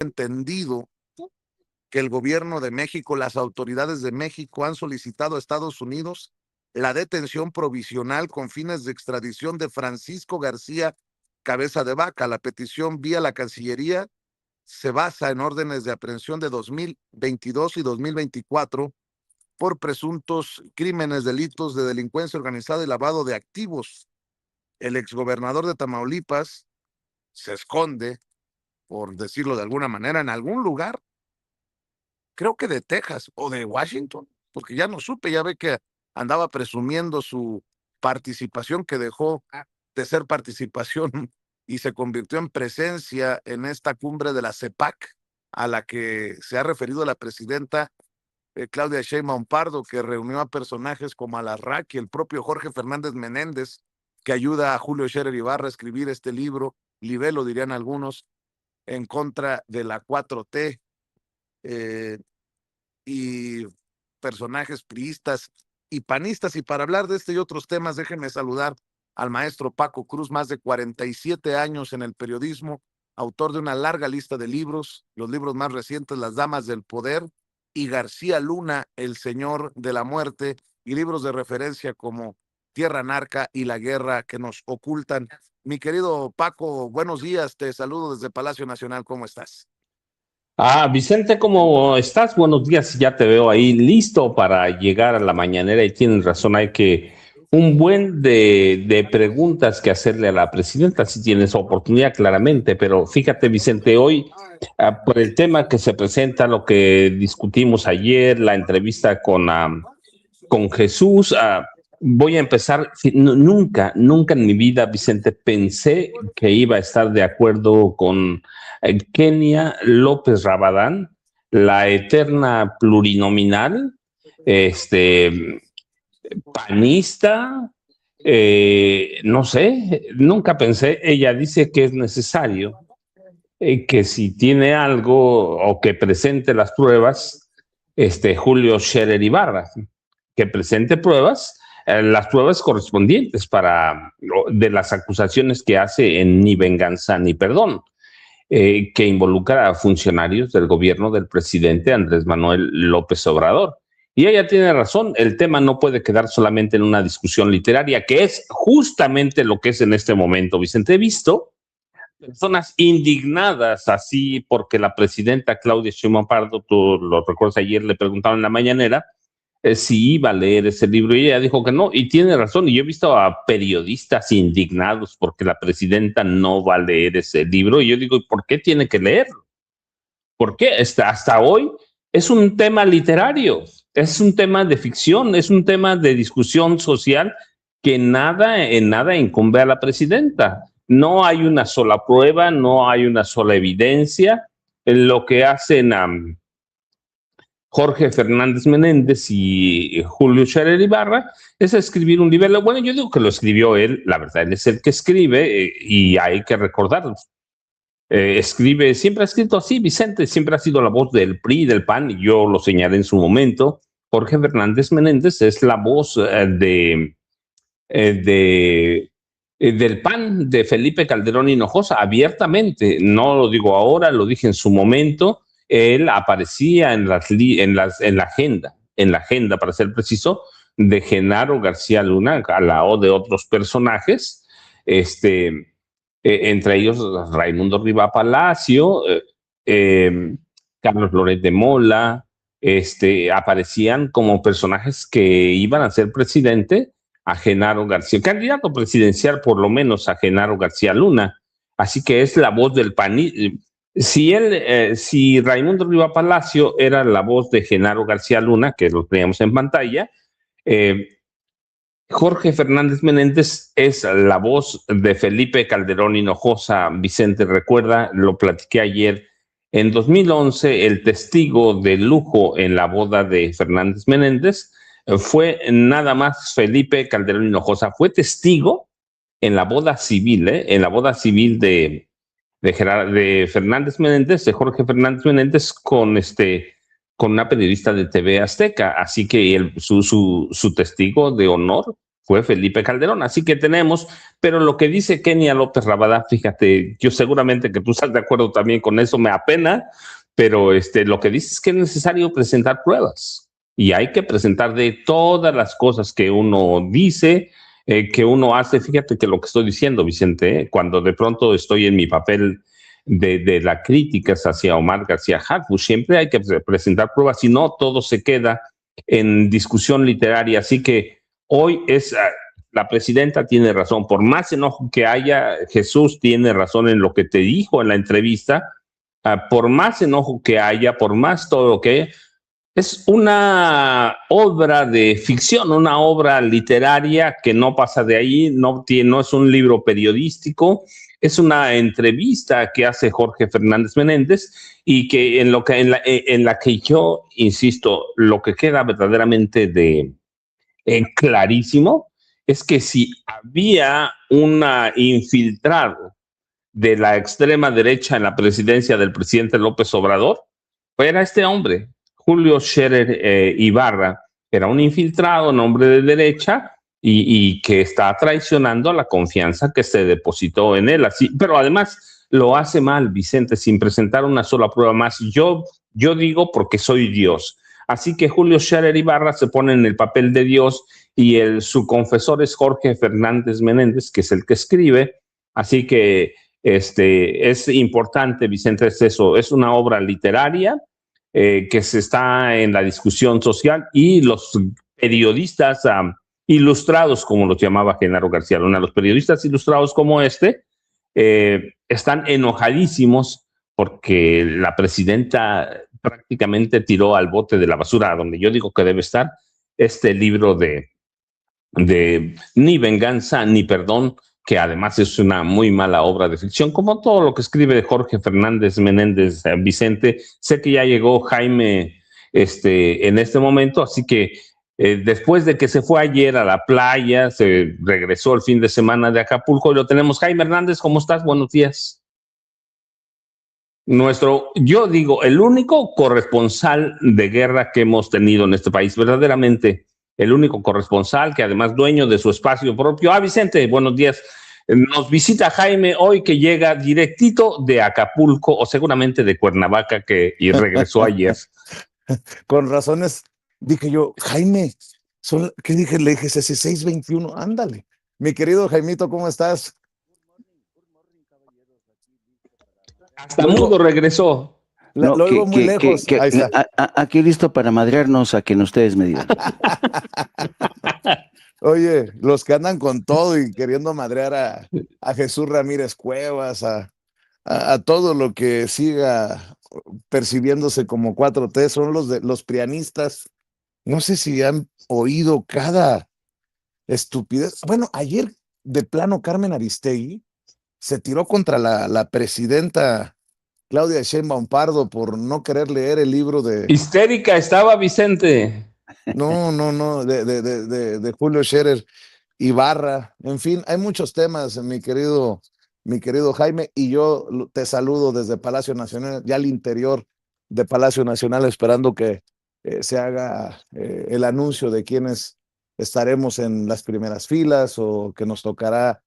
entendido que el gobierno de México, las autoridades de México han solicitado a Estados Unidos la detención provisional con fines de extradición de Francisco García Cabeza de Vaca. La petición vía la Cancillería se basa en órdenes de aprehensión de 2022 y 2024 por presuntos crímenes, delitos de delincuencia organizada y lavado de activos. El exgobernador de Tamaulipas se esconde, por decirlo de alguna manera, en algún lugar, creo que de Texas o de Washington, porque ya no supe, ya ve que andaba presumiendo su participación, que dejó de ser participación y se convirtió en presencia en esta cumbre de la CEPAC, a la que se ha referido la presidenta Claudia Sheinbaum Pardo, que reunió a personajes como Alarraqui, el propio Jorge Fernández Menéndez, que ayuda a Julio Scherer Ibarra a escribir este libro, libelo dirían algunos, en contra de la 4T, y personajes priistas y panistas. Y para hablar de este y otros temas, déjenme saludar al maestro Paco Cruz, más de 47 años en el periodismo, autor de una larga lista de libros, los libros más recientes, Las Damas del Poder, y García Luna, El Señor de la Muerte, y libros de referencia como Tierra Narca y La Guerra que nos ocultan. Mi querido Paco, buenos días, te saludo desde Palacio Nacional, ¿cómo estás? Vicente, ¿cómo estás? Buenos días, ya te veo ahí listo para llegar a la mañanera y tienes razón, hay que un buen de preguntas que hacerle a la presidenta, si tienes oportunidad claramente, pero fíjate Vicente, hoy por el tema que se presenta, lo que discutimos ayer, la entrevista con Jesús, voy a empezar, nunca en mi vida, Vicente, pensé que iba a estar de acuerdo con Kenia López Rabadán, la eterna plurinominal, panista, no sé, nunca pensé, ella dice que es necesario que si tiene algo o que presente las pruebas, Julio Scherer Ibarra, que presente pruebas, las pruebas correspondientes de las acusaciones que hace en Ni Venganza ni Perdón, que involucra a funcionarios del gobierno del presidente Andrés Manuel López Obrador. Y ella tiene razón, el tema no puede quedar solamente en una discusión literaria, que es justamente lo que es en este momento, Vicente. He visto personas indignadas así porque la presidenta Claudia Sheinbaum Pardo, tú lo recuerdas, ayer le preguntaron en la mañanera si iba a leer ese libro y ella dijo que no, y tiene razón, y yo he visto a periodistas indignados porque la presidenta no va a leer ese libro, y yo digo, ¿por qué tiene que leerlo? ¿Por qué? Hasta hoy es un tema literario, es un tema de ficción, es un tema de discusión social que en nada incumbe a la presidenta. No hay una sola prueba, no hay una sola evidencia. En lo que hacen Jorge Fernández Menéndez y Julio Scherer Ibarra es escribir un libro. Bueno, yo digo que lo escribió él, la verdad, él es el que escribe y hay que recordarlo. Escribe, siempre ha escrito así, Vicente, siempre ha sido la voz del PRI, del PAN, y yo lo señalé en su momento. Jorge Fernández Menéndez es la voz del PAN, de Felipe Calderón Hinojosa, abiertamente. No lo digo ahora, lo dije en su momento. Él aparecía en la agenda, para ser preciso, de Genaro García Luna, al lado de otros personajes, entre ellos Raimundo Riva Palacio, Carlos Loret de Mola, aparecían como personajes que iban a ser presidente a Genaro García, candidato presidencial por lo menos a Genaro García Luna. Así que es la voz del PAN. Si Raimundo Riva Palacio era la voz de Genaro García Luna, que lo teníamos en pantalla, Jorge Fernández Menéndez es la voz de Felipe Calderón Hinojosa. Vicente, recuerda, lo platiqué ayer. En 2011, el testigo de lujo en la boda de Fernández Menéndez fue nada más Felipe Calderón Hinojosa. Fue testigo en la boda civil, en la boda civil de Fernández Menéndez, de Jorge Fernández Menéndez, con una periodista de TV Azteca. Así que su testigo de honor fue Felipe Calderón. Así que tenemos, pero lo que dice Kenia López Rabadán, fíjate, yo seguramente que tú estás de acuerdo también con eso, me apena, pero lo que dice es que es necesario presentar pruebas y hay que presentar de todas las cosas que uno dice, que uno hace. Fíjate que lo que estoy diciendo, Vicente, cuando de pronto estoy en mi papel de la crítica hacia Omar García Harfuch, siempre hay que presentar pruebas, si no todo se queda en discusión literaria. Así que hoy la presidenta tiene razón, por más enojo que haya, Jesús tiene razón en lo que te dijo en la entrevista, por más enojo que haya, por más todo lo que es una obra de ficción, una obra literaria que no pasa de ahí, no es un libro periodístico, es una entrevista que hace Jorge Fernández Menéndez y que en la que yo insisto, lo que queda verdaderamente clarísimo es que si había una infiltrado de la extrema derecha en la presidencia del presidente López Obrador, era este hombre, Julio Scherer Ibarra, era un infiltrado, un hombre de derecha y que está traicionando la confianza que se depositó en él. Así, pero además lo hace mal, Vicente, sin presentar una sola prueba más. Yo digo porque soy Dios. Así que Julio Scherer Ibarra se pone en el papel de Dios y su confesor es Jorge Fernández Menéndez, que es el que escribe. Así que es importante, Vicente, es eso, es una obra literaria que se está en la discusión social y los periodistas ilustrados, como los llamaba Genaro García Luna, los periodistas ilustrados como están enojadísimos porque la presidenta prácticamente tiró al bote de la basura, donde yo digo que debe estar este libro de Ni venganza ni perdón, que además es una muy mala obra de ficción, como todo lo que escribe Jorge Fernández Menéndez, Vicente. Sé que ya llegó Jaime en este momento, así que después de que se fue ayer a la playa, se regresó el fin de semana de Acapulco y lo tenemos. Jaime Hernández, ¿cómo estás? Buenos días. Yo digo, el único corresponsal de guerra que hemos tenido en este país, verdaderamente el único corresponsal, que además dueño de su espacio propio. Vicente, buenos días. Nos visita Jaime hoy, que llega directito de Acapulco o seguramente de Cuernavaca, y regresó ayer. Con razones, dije yo, Jaime, ¿qué dije? Le dije 16:21, ándale. Mi querido Jaimito, ¿cómo estás? Hasta mudo regresó. No, lo oigo muy lejos. Ahí está. Aquí listo para madrearnos a quien ustedes me digan. Oye, los que andan con todo y queriendo madrear a Jesús Ramírez Cuevas, a todo lo que siga percibiéndose como 4T, son los prianistas. No sé si han oído cada estupidez. Bueno, ayer de plano Carmen Aristegui se tiró contra la presidenta Claudia Sheinbaum Pardo por no querer leer el libro de... Histérica estaba, Vicente. No, de Julio Scherer Ibarra. En fin, hay muchos temas, mi querido Jaime, y yo te saludo desde Palacio Nacional, ya al interior de Palacio Nacional, esperando que se haga el anuncio de quienes estaremos en las primeras filas o que nos tocará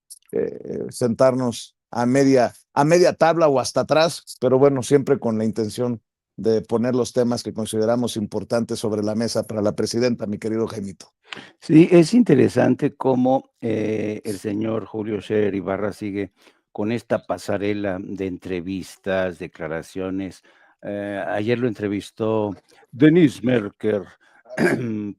sentarnos a media tabla o hasta atrás, pero bueno, siempre con la intención de poner los temas que consideramos importantes sobre la mesa para la presidenta, mi querido Jaimito. Sí, es interesante cómo el señor Julio Scherer Ibarra sigue con esta pasarela de entrevistas, declaraciones. Ayer lo entrevistó Denise Merker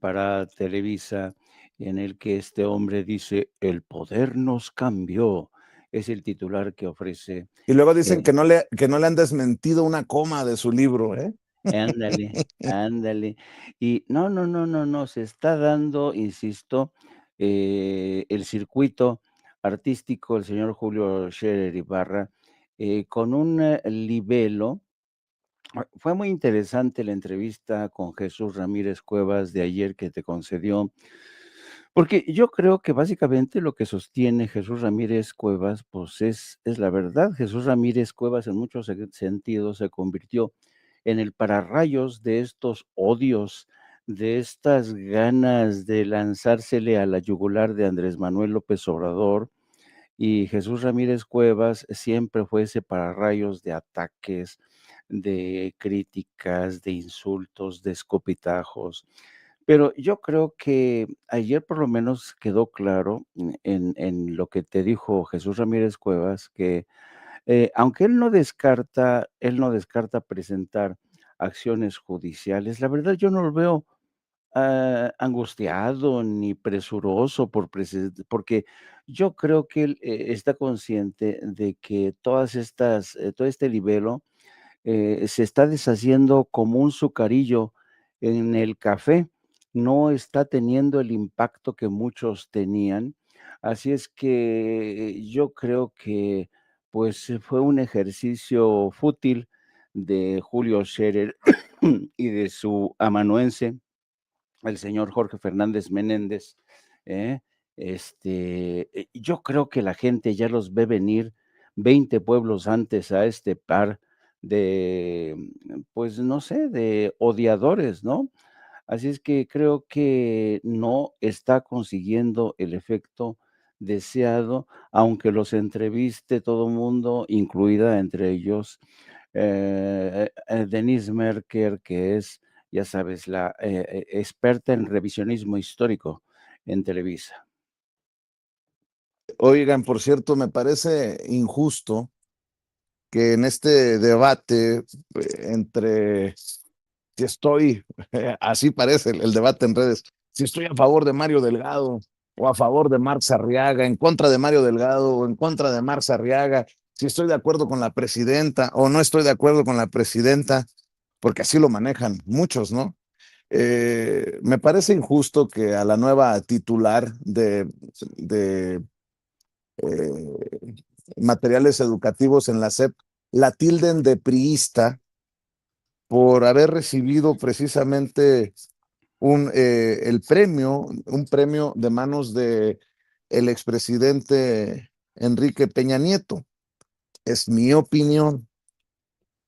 para Televisa, en el que este hombre dice, el poder nos cambió. Es el titular que ofrece. Y luego dicen que no le han desmentido una coma de su libro, ¿eh? Ándale. Y no, se está dando, insisto, el circuito artístico, el señor Julio Scherer Ibarra, con un libelo. Fue muy interesante la entrevista con Jesús Ramírez Cuevas de ayer que te concedió, porque yo creo que básicamente lo que sostiene Jesús Ramírez Cuevas, pues es la verdad. Jesús Ramírez Cuevas en muchos sentidos se convirtió en el pararrayos de estos odios de estas ganas de lanzársele a la yugular de Andrés Manuel López Obrador, y Jesús Ramírez Cuevas siempre fue ese pararrayos de ataques, de críticas, de insultos, de escopitajos. Pero yo creo que ayer por lo menos quedó claro en lo que te dijo Jesús Ramírez Cuevas, que aunque él no descarta presentar acciones judiciales, la verdad yo no lo veo angustiado ni presuroso porque yo creo que él está consciente de que todo este libelo se está deshaciendo como un sucarillo en el café, no está teniendo el impacto que muchos tenían. Así es que yo creo que pues fue un ejercicio fútil de Julio Scherer y de su amanuense, el señor Jorge Fernández Menéndez, ¿eh? Yo creo que la gente ya los ve venir 20 pueblos antes a este par de, pues no sé, de odiadores, ¿no? Así es que creo que no está consiguiendo el efecto deseado, aunque los entreviste todo mundo, incluida entre ellos Denise Merker, que es, ya sabes, la experta en revisionismo histórico en Televisa. Oigan, por cierto, me parece injusto que en este debate entre si estoy, así parece el debate en redes, si estoy a favor de Mario Delgado o a favor de Marx Arriaga, en contra de Mario Delgado o en contra de Marx Arriaga, si estoy de acuerdo con la presidenta o no estoy de acuerdo con la presidenta, porque así lo manejan muchos, ¿no? Me parece injusto que a la nueva titular de materiales educativos en la SEP la tilden de priista por haber recibido precisamente un premio de manos de el expresidente Enrique Peña Nieto. Es mi opinión.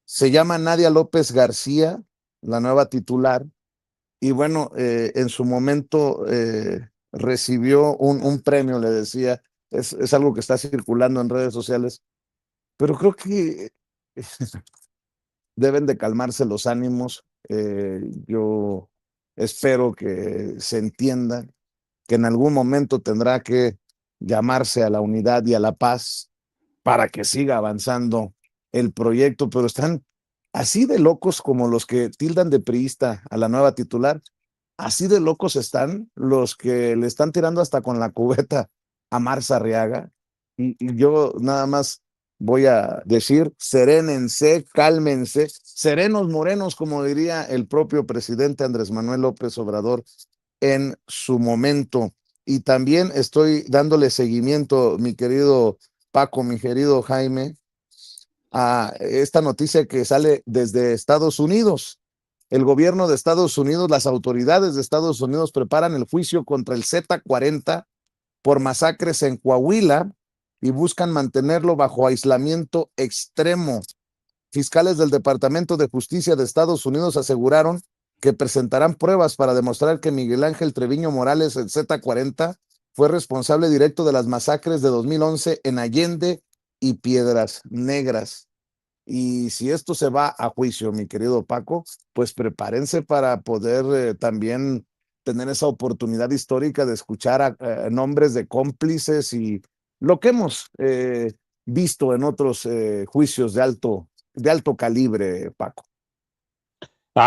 Se llama Nadia López García, la nueva titular, y bueno, en su momento recibió un premio, le decía, es algo que está circulando en redes sociales, pero creo que deben de calmarse los ánimos. Yo espero que se entienda que en algún momento tendrá que llamarse a la unidad y a la paz para que siga avanzando el proyecto, pero están así de locos como los que tildan de priista a la nueva titular, así de locos están los que le están tirando hasta con la cubeta a Marx Arriaga. Y yo nada más voy a decir, serénense, cálmense, serenos morenos, como diría el propio presidente Andrés Manuel López Obrador en su momento. Y también estoy dándole seguimiento, mi querido Paco, mi querido Jaime, a esta noticia que sale desde Estados Unidos. El gobierno de Estados Unidos, las autoridades de Estados Unidos preparan el juicio contra el Z40 por masacres en Coahuila y buscan mantenerlo bajo aislamiento extremo. Fiscales del Departamento de Justicia de Estados Unidos aseguraron que presentarán pruebas para demostrar que Miguel Ángel Treviño Morales, el Z40, fue responsable directo de las masacres de 2011 en Allende y Piedras Negras. Y si esto se va a juicio, mi querido Paco, pues prepárense para poder también tener esa oportunidad histórica de escuchar a nombres de cómplices y lo que hemos visto en otros juicios de alto calibre, Paco.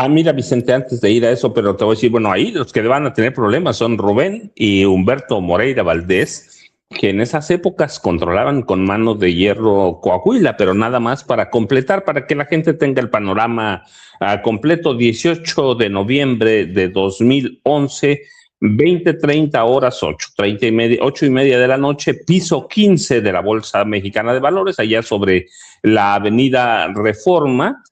Mira, Vicente, antes de ir a eso, pero te voy a decir, bueno, ahí los que van a tener problemas son Rubén y Humberto Moreira Valdés, que en esas épocas controlaban con mano de hierro Coahuila, pero nada más para completar, para que la gente tenga el panorama completo. 18 de noviembre de 2011, 20:30 horas, 8:30 de la noche, piso 15 de la Bolsa Mexicana de Valores, allá sobre la Avenida Reforma,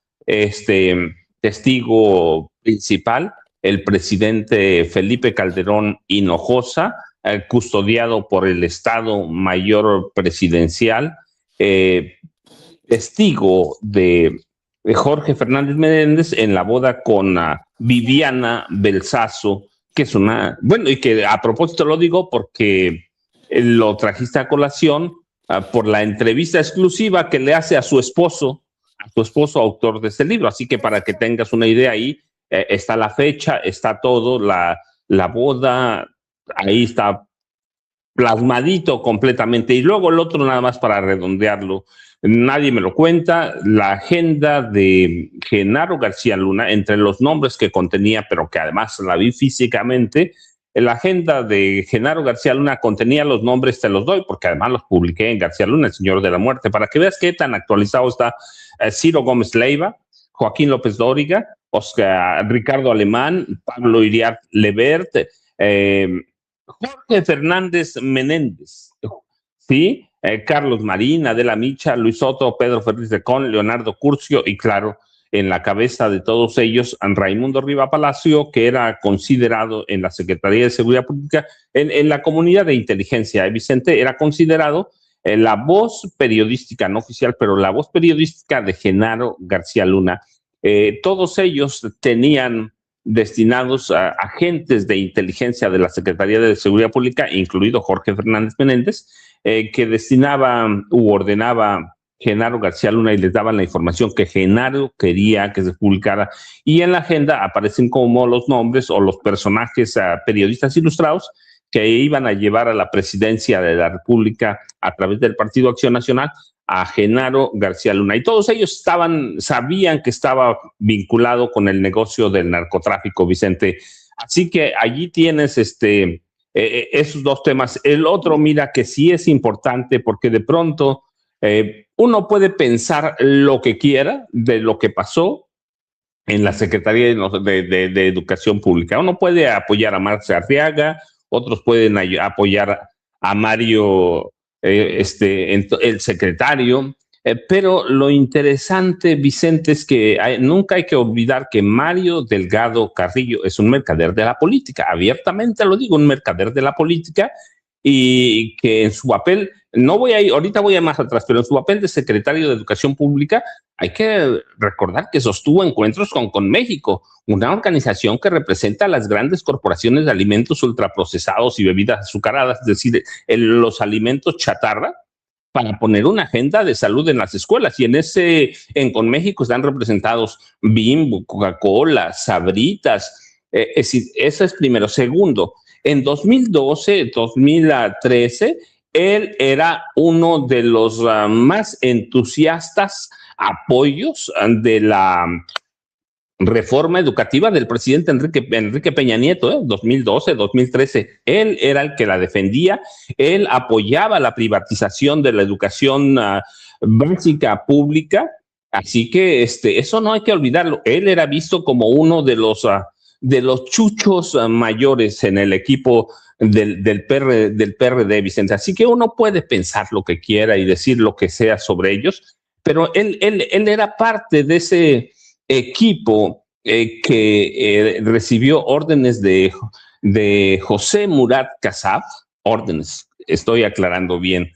testigo principal, el presidente Felipe Calderón Hinojosa, custodiado por el Estado Mayor Presidencial, testigo de Jorge Fernández Menéndez en la boda con Viviana Belsazo, que es una, bueno, y que a propósito lo digo porque lo trajiste a colación por la entrevista exclusiva que le hace a su esposo autor de este libro. Así que para que tengas una idea ahí, está la fecha, está todo, la boda, ahí está plasmadito completamente. Y luego el otro, nada más para redondearlo, nadie me lo cuenta, la agenda de Genaro García Luna, entre los nombres que contenía, pero que además la vi físicamente, la agenda de Genaro García Luna contenía los nombres, te los doy, porque además los publiqué en García Luna, el Señor de la Muerte, para que veas qué tan actualizado está. Ciro Gómez Leiva, Joaquín López Dóriga, Ricardo Alemán, Pablo Iriart Lebert, Jorge Fernández Menéndez, ¿sí? Carlos Marín, Adela Micha, Luis Soto, Pedro Ferriz de Con, Leonardo Curcio y claro, en la cabeza de todos ellos, Raimundo Riva Palacio, que era considerado en la Secretaría de Seguridad Pública, en la comunidad de inteligencia, Vicente, era considerado la voz periodística, no oficial, pero la voz periodística de Genaro García Luna. Todos ellos tenían destinados a agentes de inteligencia de la Secretaría de Seguridad Pública, incluido Jorge Fernández Menéndez, que destinaba u ordenaba Genaro García Luna y les daban la información que Genaro quería que se publicara. Y en la agenda aparecen como los nombres o los personajes periodistas ilustrados que iban a llevar a la presidencia de la República a través del Partido Acción Nacional a Genaro García Luna. Y todos ellos sabían que estaba vinculado con el negocio del narcotráfico, Vicente. Así que allí tienes esos dos temas. El otro, mira, que sí es importante porque de pronto uno puede pensar lo que quiera de lo que pasó en la Secretaría de Educación Pública. Uno puede apoyar a Marx Arriaga, otros pueden apoyar a Mario el secretario, pero lo interesante, Vicente, es que nunca hay que olvidar que Mario Delgado Carrillo es un mercader de la política, abiertamente lo digo, un mercader de la política, y que en su papel, ahorita voy a más atrás, pero en su papel de secretario de Educación Pública, hay que recordar que sostuvo encuentros con México, una organización que representa a las grandes corporaciones de alimentos ultraprocesados y bebidas azucaradas, es decir, los alimentos chatarra, para poner una agenda de salud en las escuelas. Y en Con México están representados Bimbo, Coca-Cola, Sabritas. Eso es primero. Segundo, en 2012, 2013, él era uno de los más entusiastas apoyos de la reforma educativa del presidente Enrique Peña Nieto, 2012, 2013. Él era el que la defendía, él apoyaba la privatización de la educación básica pública, así que eso no hay que olvidarlo. Él era visto como uno de los chuchos mayores en el equipo del PRD, Vicente. Así que uno puede pensar lo que quiera y decir lo que sea sobre ellos, pero él era parte de ese equipo que recibió órdenes de José Murat Kassab, órdenes, estoy aclarando bien,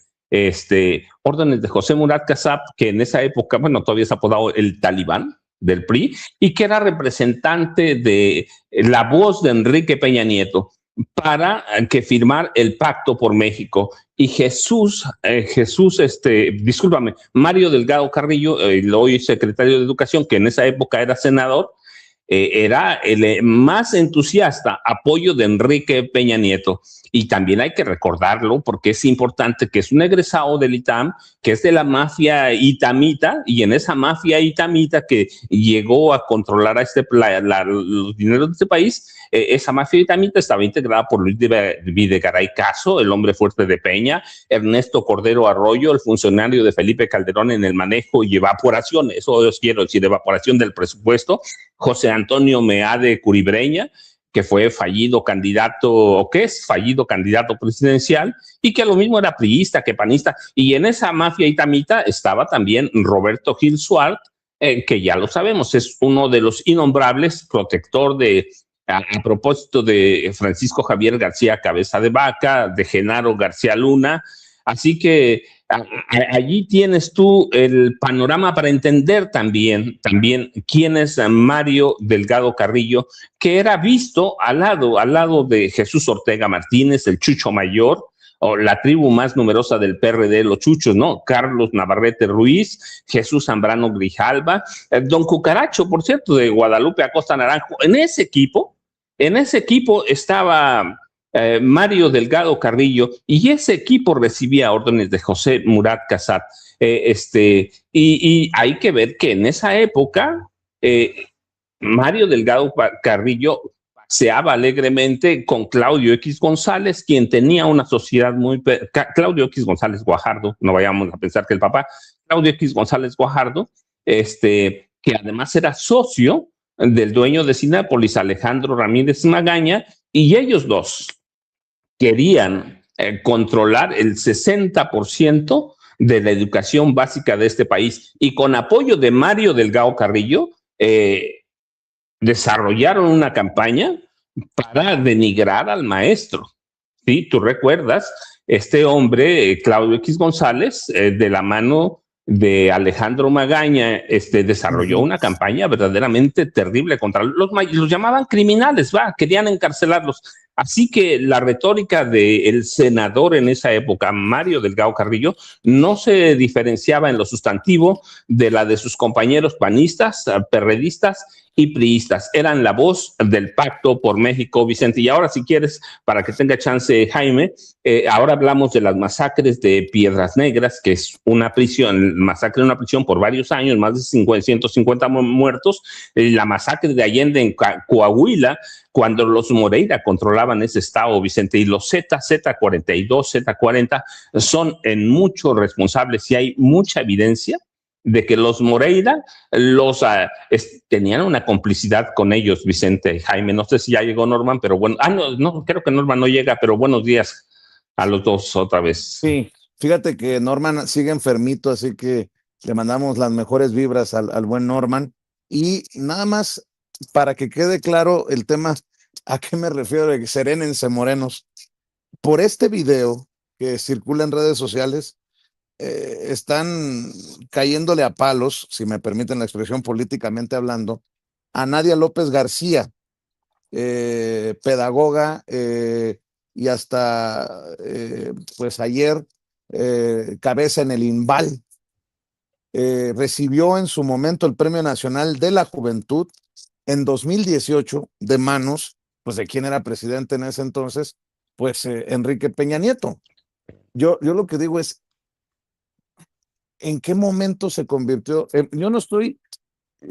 órdenes de José Murat Kassab, que en esa época, bueno, todavía es apodado el Talibán del PRI, y que era representante de la voz de Enrique Peña Nieto para que firmar el Pacto por México. Y Mario Delgado Carrillo, el hoy secretario de Educación, que en esa época era senador, era el más entusiasta apoyo de Enrique Peña Nieto. Y también hay que recordarlo porque es importante, que es un egresado del ITAM, que es de la mafia itamita, y en esa mafia itamita que llegó a controlar a los dineros de este país, esa mafia itamita estaba integrada por Luis Videgaray Caso, el hombre fuerte de Peña, Ernesto Cordero Arroyo, el funcionario de Felipe Calderón en el manejo y evaporación, eso quiero decir, evaporación del presupuesto, José Antonio Meade Curibreña, que fue fallido candidato, o que es fallido candidato presidencial, y que a lo mismo era priista que panista. Y en esa mafia itamita estaba también Roberto Gil Suárez, que ya lo sabemos, es uno de los innombrables, protector a propósito de Francisco Javier García Cabeza de Vaca, de Genaro García Luna, Así que allí tienes tú el panorama para entender también quién es Mario Delgado Carrillo, que era visto al lado de Jesús Ortega Martínez, el Chucho Mayor, o la tribu más numerosa del PRD, los Chuchos, ¿no? Carlos Navarrete Ruiz, Jesús Zambrano Grijalva, don Cucaracho, por cierto, de Guadalupe Acosta Naranjo. En ese equipo estaba Mario Delgado Carrillo, y ese equipo recibía órdenes de José Murat Casat. Y hay que ver que en esa época Mario Delgado Carrillo paseaba alegremente con Claudio X González, quien tenía una sociedad Claudio X González Guajardo, no vayamos a pensar que el papá, Claudio X González Guajardo, que además era socio del dueño de Cinépolis, Alejandro Ramírez Magaña, y ellos dos querían controlar el 60% de la educación básica de este país, y con apoyo de Mario Delgado Carrillo desarrollaron una campaña para denigrar al maestro. ¿Sí? Tú recuerdas, este hombre, Claudio X González, de la mano de Alejandro Magaña, desarrolló una campaña verdaderamente terrible contra los llamaban criminales, querían encarcelarlos. Así que la retórica del senador en esa época, Mario Delgado Carrillo, no se diferenciaba en lo sustantivo de la de sus compañeros panistas, perredistas y priistas. Eran la voz del Pacto por México, Vicente. Y ahora, si quieres, para que tenga chance Jaime, ahora hablamos de las masacres de Piedras Negras, que es una prisión, masacre de una prisión por varios años, más de 150 muertos, la masacre de Allende en Coahuila, cuando los Moreira controlaban ese estado, Vicente, y los Z42, Z40 son en mucho responsables, y hay mucha evidencia de que los Moreira tenían una complicidad con ellos, Vicente. Jaime, no sé si ya llegó Norman, pero bueno, no, creo que Norman no llega, pero buenos días a los dos otra vez. Sí, fíjate que Norman sigue enfermito, así que le mandamos las mejores vibras al buen Norman. Y nada más, para que quede claro el tema, ¿a qué me refiero? De que serénense, morenos. Por este video que circula en redes sociales, están cayéndole a palos, si me permiten la expresión políticamente hablando, a Nadia López García, pedagoga, y hasta pues ayer cabeza en el INVAL. Recibió en su momento el Premio Nacional de la Juventud en 2018 de manos, pues, de quien era presidente en ese entonces, pues Enrique Peña Nieto. Yo lo que digo es, ¿en qué momento se convirtió? Yo no estoy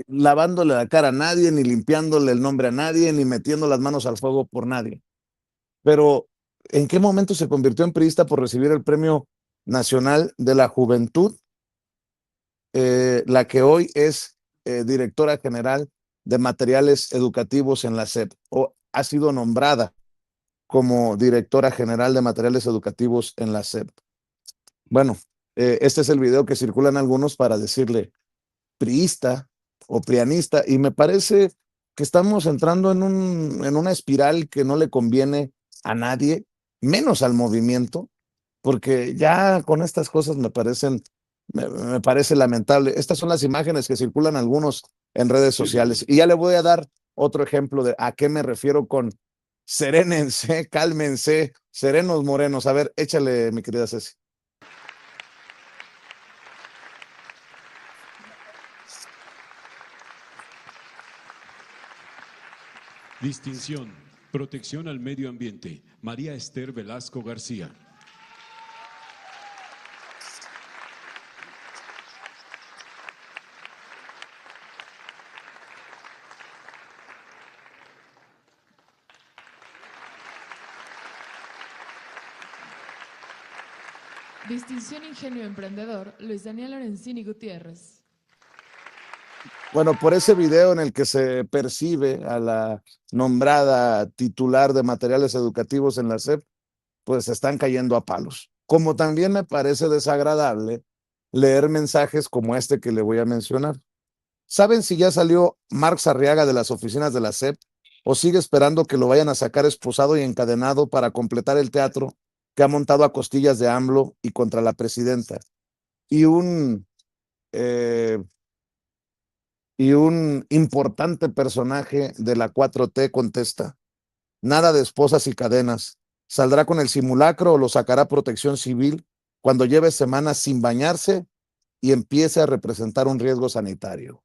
lavándole la cara a nadie, ni limpiándole el nombre a nadie, ni metiendo las manos al fuego por nadie. Pero, ¿en qué momento se convirtió en priista por recibir el Premio Nacional de la Juventud? La que hoy es directora general de materiales educativos en la SEP, o ha sido nombrada como directora general de materiales educativos en la SEP. Bueno, este es el video que circulan algunos para decirle priista o prianista, y me parece que estamos entrando en una espiral que no le conviene a nadie, menos al movimiento, porque ya con estas cosas me parece lamentable. Estas son las imágenes que circulan algunos en redes sociales, y ya le voy a dar otro ejemplo de a qué me refiero con serénense, cálmense, serenos morenos. A ver, échale, mi querida Ceci. Distinción, protección al medio ambiente, María Esther Velasco García. Distinción Ingenio Emprendedor, Luis Daniel Lorenzini Gutiérrez. Bueno, por ese video en el que se percibe a la nombrada titular de materiales educativos en la SEP, pues están cayendo a palos. Como también me parece desagradable leer mensajes como este que le voy a mencionar. ¿Saben si ya salió Marx Arriaga de las oficinas de la SEP o sigue esperando que lo vayan a sacar esposado y encadenado para completar el teatro que ha montado a costillas de AMLO y contra la presidenta. Y un importante personaje de la 4T contesta: nada de esposas y cadenas. ¿Saldrá con el simulacro o lo sacará Protección Civil cuando lleve semanas sin bañarse y empiece a representar un riesgo sanitario?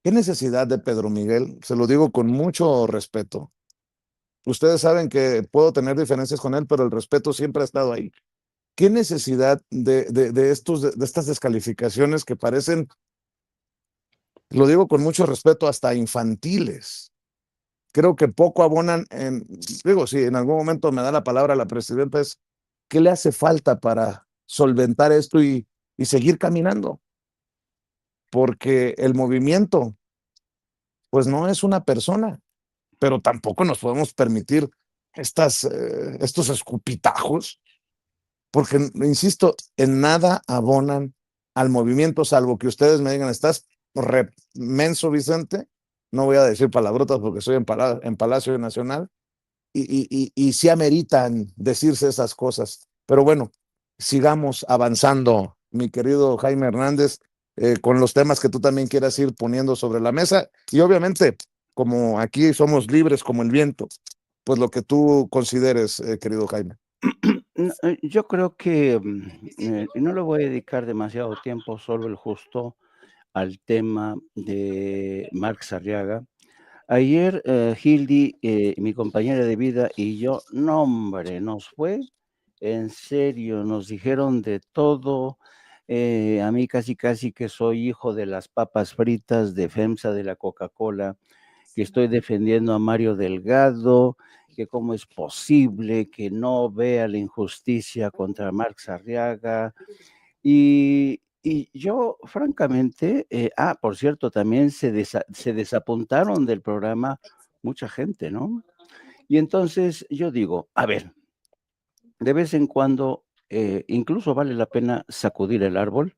¿Qué necesidad de Pedro Miguel? Se lo digo con mucho respeto. Ustedes saben que puedo tener diferencias con él, pero el respeto siempre ha estado ahí. ¿Qué necesidad de estas descalificaciones que parecen, lo digo con mucho respeto, hasta infantiles? Creo que poco abonan digo, si en algún momento me da la palabra la presidenta, es ¿qué le hace falta para solventar esto y seguir caminando? Porque el movimiento, pues no es una persona, pero tampoco nos podemos permitir estos escupitajos, porque, insisto, en nada abonan al movimiento, salvo que ustedes me digan, estás menso, Vicente, no voy a decir palabrotas porque estoy en Palacio Nacional, y sí ameritan decirse esas cosas. Pero bueno, sigamos avanzando, mi querido Jaime Hernández, con los temas que tú también quieras ir poniendo sobre la mesa. Y obviamente, como aquí somos libres como el viento, pues lo que tú consideres, querido Jaime. Yo creo que no le voy a dedicar demasiado tiempo, solo el justo, al tema de Marx Arriaga. Ayer Hildy, mi compañera de vida, y yo, no hombre, nos fue en serio, nos dijeron de todo. A mí casi que soy hijo de las papas fritas, de FEMSA, de la Coca-Cola, que estoy defendiendo a Mario Delgado, que cómo es posible que no vea la injusticia contra Marx Arriaga. Y yo, francamente, por cierto, también se desapuntaron del programa mucha gente, ¿no? Y entonces yo digo, a ver, de vez en cuando, incluso vale la pena sacudir el árbol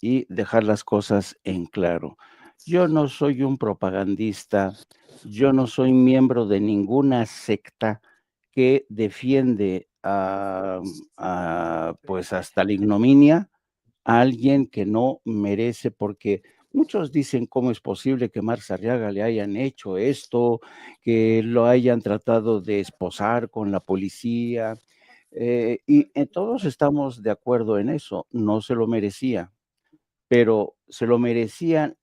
y dejar las cosas en claro. Yo no soy un propagandista, yo no soy miembro de ninguna secta que defiende pues hasta la ignominia a alguien que no merece, porque muchos dicen cómo es posible que Marx Arriaga le hayan hecho esto, que lo hayan tratado de esposar con la policía, y todos estamos de acuerdo en eso, no se lo merecía, pero se lo merecían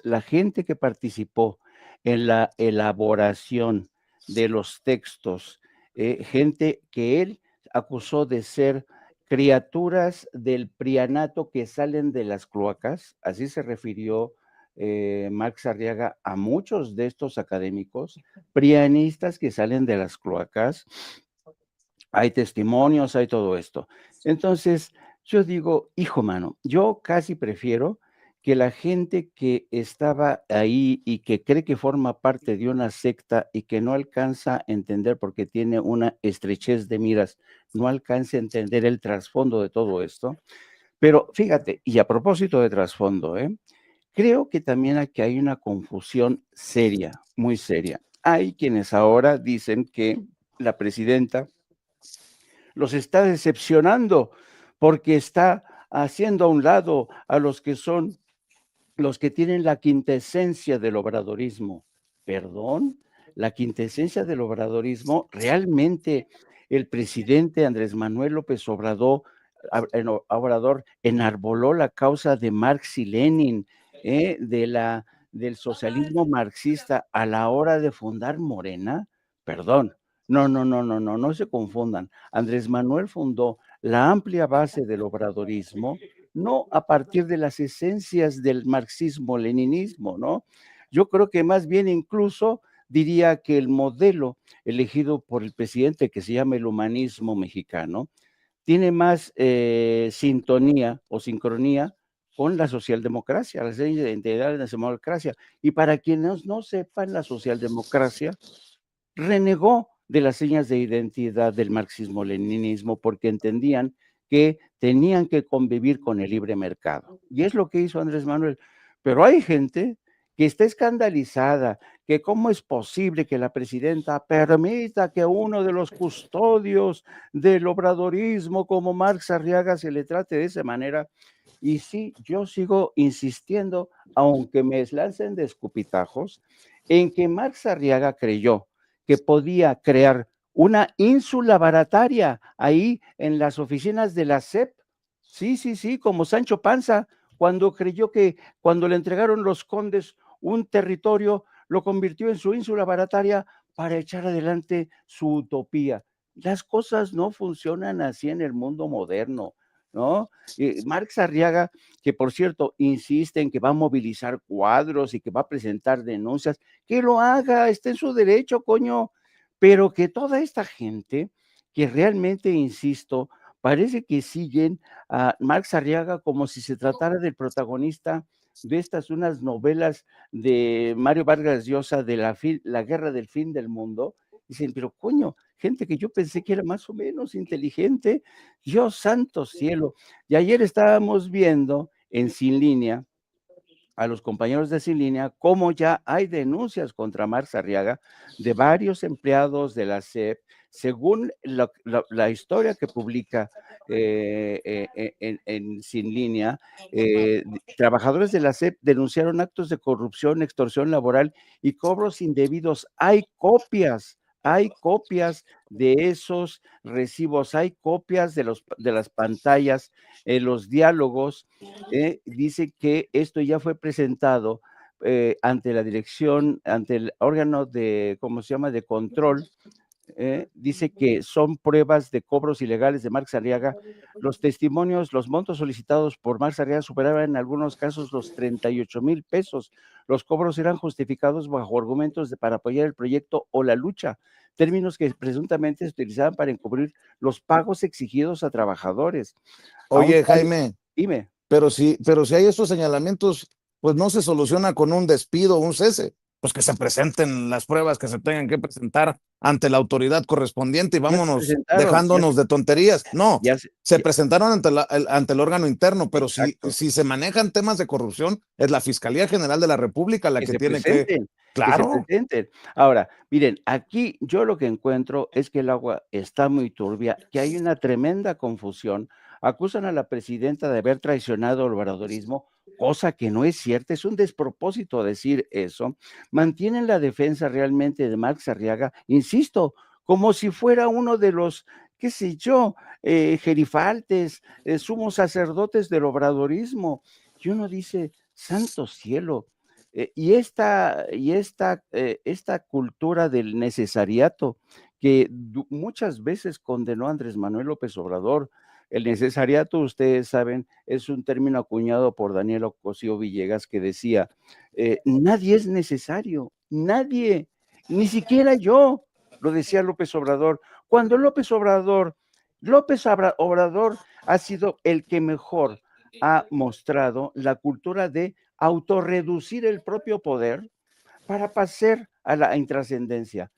la gente que participó en la elaboración de los textos, gente que él acusó de ser criaturas del prianato que salen de las cloacas, así se refirió Marx Arriaga a muchos de estos académicos, prianistas que salen de las cloacas. Hay testimonios, hay todo esto. Entonces, yo digo, hijo mano, yo casi prefiero que la gente que estaba ahí y que cree que forma parte de una secta y que no alcanza a entender porque tiene una estrechez de miras, no alcanza a entender el trasfondo de todo esto. Pero fíjate, y a propósito de trasfondo, creo que también aquí hay una confusión seria, muy seria. Hay quienes ahora dicen que la presidenta los está decepcionando porque está haciendo a un lado a los que son los que tienen la quintesencia del obradorismo. ¿Perdón? La quintesencia del obradorismo, realmente el presidente Andrés Manuel López Obrador enarboló la causa de Marx y Lenin, del socialismo marxista a la hora de fundar Morena. Perdón, no se confundan. Andrés Manuel fundó la amplia base del obradorismo, no a partir de las esencias del marxismo-leninismo, ¿no? Yo creo que más bien incluso diría que el modelo elegido por el presidente, que se llama el humanismo mexicano, tiene más sintonía o sincronía con la socialdemocracia, la identidad de la democracia. Y para quienes no sepan, la socialdemocracia renegó de las señas de identidad del marxismo-leninismo porque entendían que tenían que convivir con el libre mercado. Y es lo que hizo Andrés Manuel. Pero hay gente que está escandalizada, que cómo es posible que la presidenta permita que uno de los custodios del obradorismo como Marx Arriaga se le trate de esa manera. Y sí, yo sigo insistiendo, aunque me lancen de escupitajos, en que Marx Arriaga creyó que podía crear una ínsula barataria ahí en las oficinas de la SEP. Sí, como Sancho Panza, cuando creyó que cuando le entregaron los condes un territorio, lo convirtió en su ínsula barataria para echar adelante su utopía. Las cosas no funcionan así en el mundo moderno, ¿no? Marx Arriaga, que por cierto insiste en que va a movilizar cuadros y que va a presentar denuncias, que lo haga, está en su derecho, coño, pero que toda esta gente, que realmente, insisto, parece que siguen a Marx Arriaga como si se tratara del protagonista de estas unas novelas de Mario Vargas Llosa de la guerra del fin del mundo. Dicen, pero coño, gente que yo pensé que era más o menos inteligente, Dios santo cielo. Y ayer estábamos viendo en Sin Línea a los compañeros de Sin Línea cómo ya hay denuncias contra Marx Arriaga de varios empleados de la SEP, según la historia que publica en Sin Línea. Trabajadores de la SEP denunciaron actos de corrupción, extorsión laboral y cobros indebidos. Hay copias de esos recibos, hay copias de las pantallas, los diálogos. Dice que esto ya fue presentado ante la dirección, ante el órgano de, ¿cómo se llama?, de control. Dice que son pruebas de cobros ilegales de Marx Arriaga. Los testimonios, los montos solicitados por Marx Arriaga superaban en algunos casos los 38,000 pesos. Los cobros eran justificados bajo argumentos para apoyar el proyecto o la lucha, términos que presuntamente se utilizaban para encubrir los pagos exigidos a trabajadores. Oye, Jaime, Dime. pero si hay estos señalamientos, pues no se soluciona con un despido o un cese, pues que se presenten las pruebas que se tengan que presentar ante la autoridad correspondiente y vámonos dejándonos de tonterías. No, se presentaron ante el órgano interno, pero si se manejan temas de corrupción, es la Fiscalía General de la República la que tiene que... Claro. Que se presenten. Ahora, miren, aquí yo lo que encuentro es que el agua está muy turbia, que hay una tremenda confusión. Acusan a la presidenta de haber traicionado el obradorismo, cosa que no es cierta, es un despropósito decir eso. Mantienen la defensa realmente de Marx Arriaga, insisto, como si fuera uno de los, qué sé yo, gerifaltes, sumos sacerdotes del obradorismo. Y uno dice, santo cielo. Esta cultura del necesariato que muchas veces condenó Andrés Manuel López Obrador. El necesariato, ustedes saben, es un término acuñado por Daniel Ocosio Villegas que decía, nadie es necesario, nadie, ni siquiera yo, lo decía López Obrador. Cuando López Obrador ha sido el que mejor ha mostrado la cultura de autorreducir el propio poder para pasar a la intrascendencia.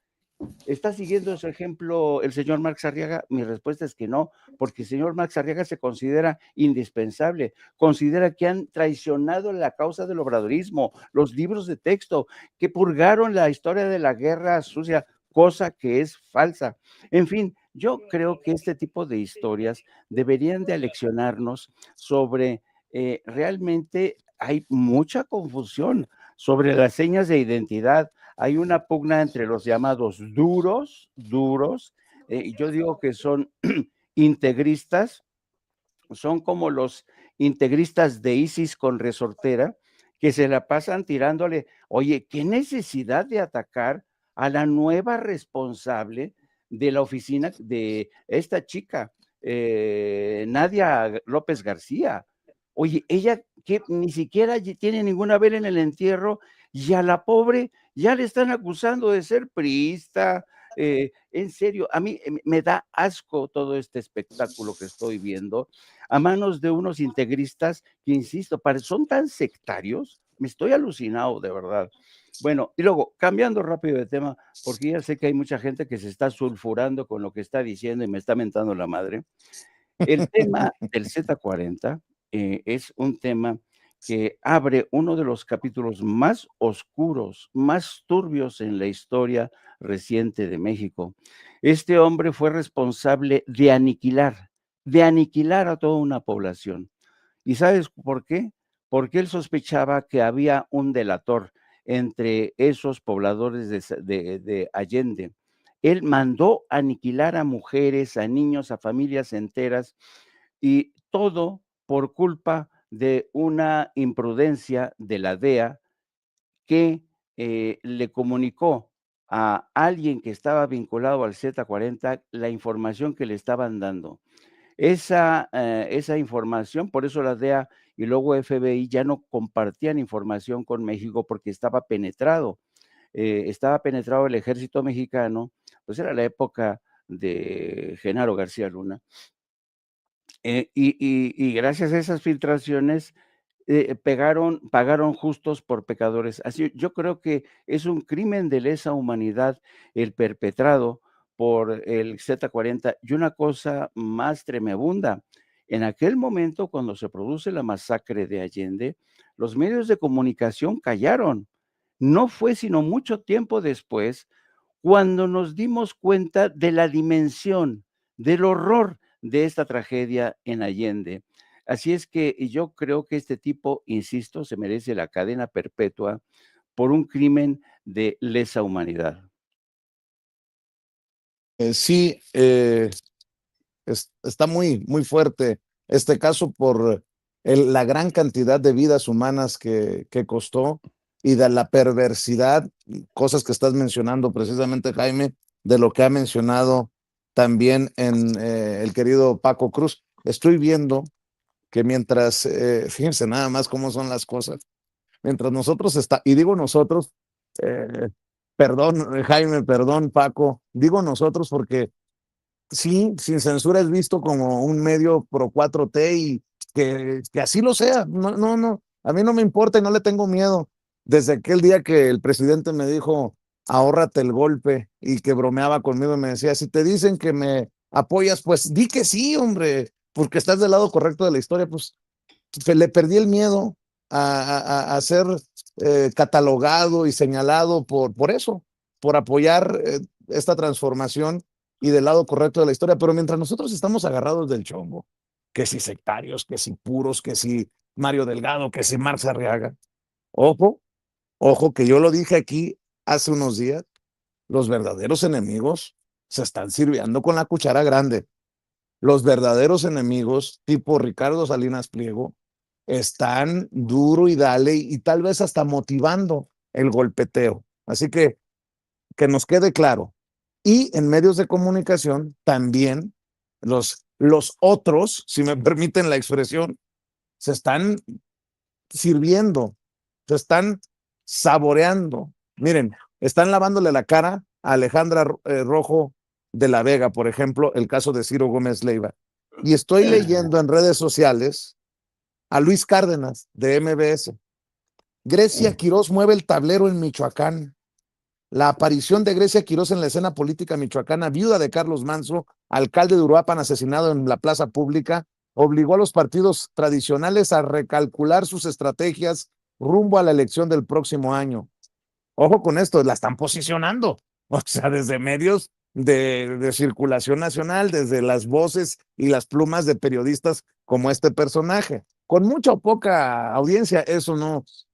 ¿Está siguiendo ese ejemplo el señor Marx Arriaga? Mi respuesta es que no, porque el señor Marx Arriaga se considera indispensable, considera que han traicionado la causa del obradorismo, los libros de texto, que purgaron la historia de la guerra sucia, cosa que es falsa. En fin, yo creo que este tipo de historias deberían de aleccionarnos sobre realmente hay mucha confusión sobre las señas de identidad. Hay una pugna entre los llamados duros, yo digo que son integristas, son como los integristas de ISIS con resortera, que se la pasan tirándole, oye, qué necesidad de atacar a la nueva responsable de la oficina de esta chica, Nadia López García. Oye, ella que ni siquiera tiene ninguna vela en el entierro y a la pobre ya le están acusando de ser priista. En serio, a mí me da asco todo este espectáculo que estoy viendo a manos de unos integristas que, insisto, son tan sectarios, me estoy alucinado de verdad. Bueno, y luego, cambiando rápido de tema, porque ya sé que hay mucha gente que se está sulfurando con lo que está diciendo y me está mentando la madre. El tema del Z40 es un tema que abre uno de los capítulos más oscuros, más turbios en la historia reciente de México. Este hombre fue responsable de aniquilar a toda una población. ¿Y sabes por qué? Porque él sospechaba que había un delator entre esos pobladores de Allende. Él mandó aniquilar a mujeres, a niños, a familias enteras, y todo por culpa de una imprudencia de la DEA que le comunicó a alguien que estaba vinculado al Z40 la información que le estaban dando. Esa información, por eso la DEA y luego FBI ya no compartían información con México porque estaba penetrado el ejército mexicano, pues era la época de Genaro García Luna. Y gracias a esas filtraciones pagaron justos por pecadores. Así, yo creo que es un crimen de lesa humanidad el perpetrado por el Z40. Y una cosa más tremebunda, en aquel momento, cuando se produce la masacre de Allende, los medios de comunicación callaron. No fue sino mucho tiempo después cuando nos dimos cuenta de la dimensión, del horror de esta tragedia en Allende. Así es que yo creo que este tipo, insisto, se merece la cadena perpetua por un crimen de lesa humanidad. Sí, está muy, muy fuerte este caso por la gran cantidad de vidas humanas que costó y de la perversidad, cosas que estás mencionando precisamente, Jaime, de lo que ha mencionado también en el querido Paco Cruz. Estoy viendo que mientras, fíjense nada más cómo son las cosas, mientras nosotros y digo nosotros, eh, perdón Jaime, perdón Paco, digo nosotros porque sí, sin censura es visto como un medio pro 4T y que así lo sea. No, no, no, a mí no me importa y no le tengo miedo. Desde aquel día que el presidente me dijo, ahórrate el golpe y que bromeaba conmigo y me decía, si te dicen que me apoyas, pues di que sí, hombre, porque estás del lado correcto de la historia, pues le perdí el miedo a ser catalogado y señalado por eso, por apoyar esta transformación y del lado correcto de la historia. Pero mientras nosotros estamos agarrados del chongo, que si sectarios, que si puros, que si Mario Delgado, que si Marx Arriaga, ojo, ojo, que yo lo dije aquí hace unos días, los verdaderos enemigos se están sirviendo con la cuchara grande. Los verdaderos enemigos, tipo Ricardo Salinas Pliego, están duro y dale y tal vez hasta motivando el golpeteo. Así que nos quede claro. Y en medios de comunicación también los otros, si me permiten la expresión, se están sirviendo, se están saboreando. Miren, están lavándole la cara a Alejandra Rojo de la Vega, por ejemplo, el caso de Ciro Gómez Leiva. Y estoy leyendo en redes sociales a Luis Cárdenas de MBS. Grecia Quirós mueve el tablero en Michoacán. La aparición de Grecia Quirós en la escena política michoacana, viuda de Carlos Manso, alcalde de Uruapan asesinado en la plaza pública, obligó a los partidos tradicionales a recalcular sus estrategias rumbo a la elección del próximo año. Ojo con esto, la están posicionando, o sea, desde medios de circulación nacional, desde las voces y las plumas de periodistas como este personaje. Con mucha o poca audiencia, eso